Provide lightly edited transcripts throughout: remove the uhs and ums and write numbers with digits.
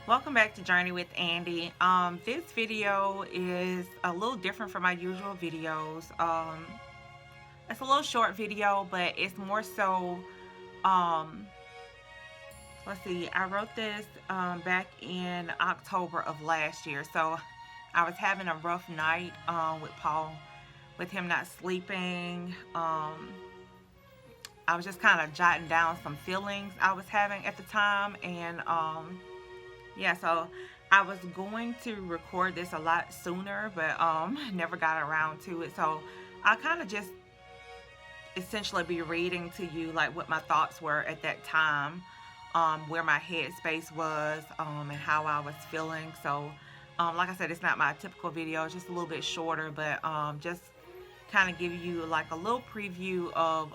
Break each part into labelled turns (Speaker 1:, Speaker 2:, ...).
Speaker 1: Welcome back to Journey with Andy. This video is a little different from my usual videos. It's a little short video, but it's more so, um, let's see, I wrote this back in October of last year. So I was having a rough night with Paul, with him not sleeping. I was just kind of jotting down some feelings I was having at the time, and yeah, so I was going to record this a lot sooner, but never got around to it. So I kind of just essentially be reading to you like what my thoughts were at that time, where my headspace was, and how I was feeling. So like I said, it's not my typical video, it's just a little bit shorter, but just kind of give you like a little preview of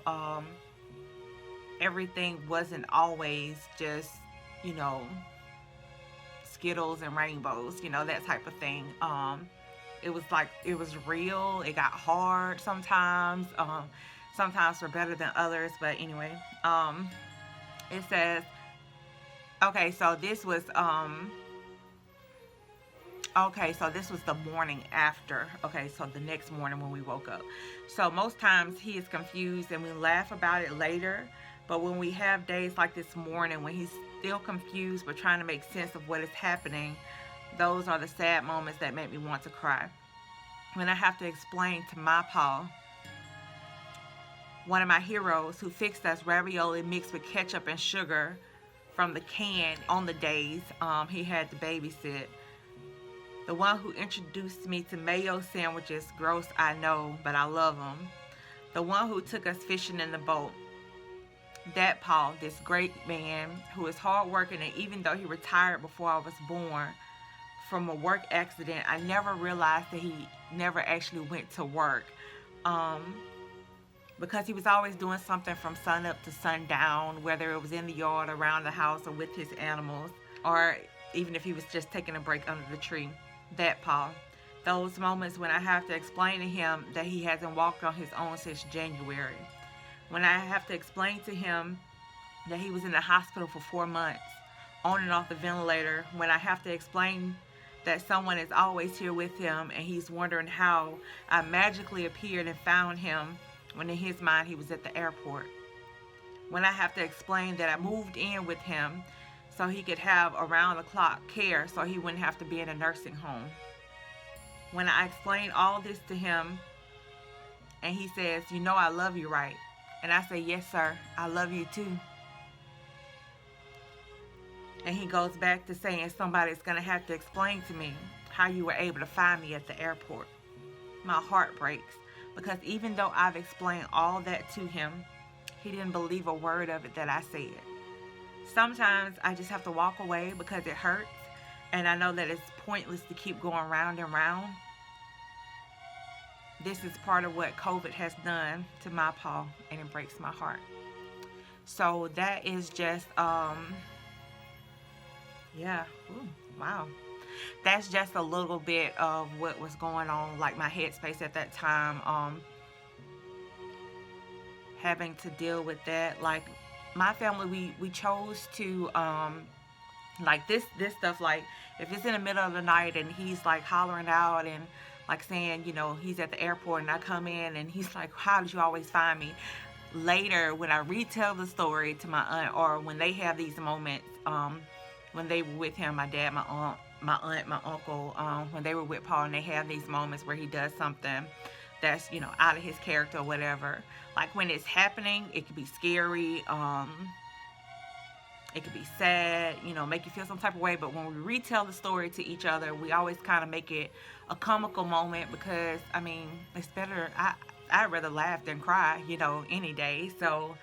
Speaker 1: everything wasn't always just, you know, Skittles and rainbows, that type of thing. It was like it was real. It got hard sometimes. Sometimes were better than others, but anyway, it says, okay, so this was the morning after. Okay, so the next morning when we woke up. So most times he is confused and we laugh about it later. But when we have days like this morning when he's still confused but trying to make sense of what is happening, those are the sad moments that make me want to cry. When I have to explain to my Paul, one of my heroes who fixed us ravioli mixed with ketchup and sugar from the can on the days he had to babysit. The one who introduced me to mayo sandwiches, gross I know, but I love them. The one who took us fishing in the boat. That Paul, this great man who is hardworking, and even though he retired before I was born from a work accident, I never realized that he never actually went to work, because he was always doing something from sun up to sundown, whether it was in the yard, around the house, or with his animals, or even if he was just taking a break under the tree. That Paul. Those moments when I have to explain to him that he hasn't walked on his own since January. When I have to explain to him that he was in the hospital for 4 months, on and off the ventilator. When I have to explain that someone is always here with him and he's wondering how I magically appeared and found him when in his mind he was at the airport. When I have to explain that I moved in with him so he could have around-the-clock care so he wouldn't have to be in a nursing home. When I explain all this to him and he says, "You know I love you, right?" And I say, "Yes, sir, I love you too." And he goes back to saying somebody's going to have to explain to me how you were able to find me at the airport. My heart breaks because even though I've explained all that to him, he didn't believe a word of it that I said. Sometimes I just have to walk away because it hurts, and I know that it's pointless to keep going round and round. This is part of what COVID has done to my Paul, and it breaks my heart. So that is just, yeah, ooh, wow. That's just a little bit of what was going on, like my headspace at that time, having to deal with that. Like my family, we chose to, like this stuff, like if it's in the middle of the night and he's like hollering out and like saying, he's at the airport and I come in and he's like, "How did you always find me?" Later, when I retell the story to my aunt, or when they have these moments, when they were with him, my dad, my aunt, my uncle, when they were with Paul and they have these moments where he does something that's, out of his character or whatever. Like when it's happening, it could be scary, it could be sad, make you feel some type of way. But when we retell the story to each other, we always kind of make it a comical moment because, it's better. I'd rather laugh than cry, any day. So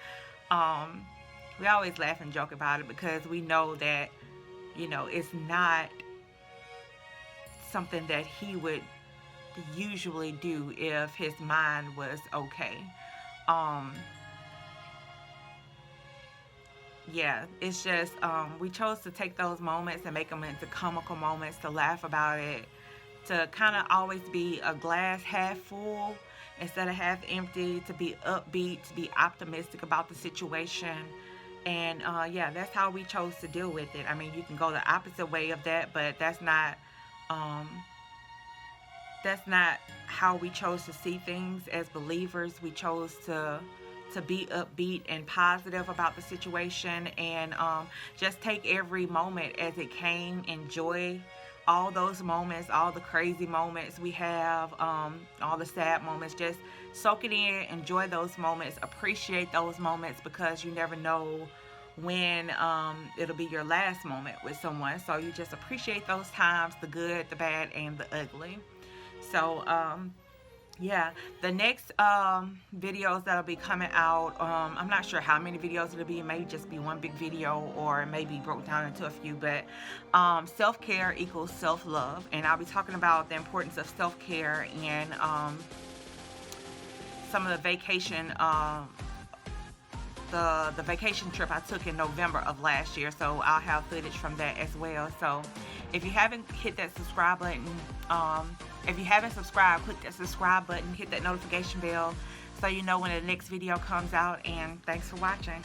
Speaker 1: we always laugh and joke about it because we know that, it's not something that he would usually do if his mind was okay. Yeah, it's just we chose to take those moments and make them into comical moments, to laugh about it, to kind of always be a glass half full instead of half empty, to be upbeat, to be optimistic about the situation, And yeah, that's how we chose to deal with it. I mean, you can go the opposite way of that, but um, that's not how we chose to see things as believers. We chose to be upbeat and positive about the situation, and just take every moment as it came. Enjoy all those moments, all the crazy moments we have, all the sad moments. Just soak it in, enjoy those moments, appreciate those moments, because you never know when it'll be your last moment with someone. So you just appreciate those times, the good, the bad, and the ugly. So yeah, the next videos that'll be coming out, I'm not sure how many videos it'll be. It may just be one big video, or maybe broke down into a few. But self-care equals self-love, and I'll be talking about the importance of self-care and some of the vacation the vacation trip I took in November of last year. So I'll have footage from that as well. So if you haven't hit that subscribe button, if you haven't subscribed, click that subscribe button, hit that notification bell so you know when the next video comes out. And thanks for watching.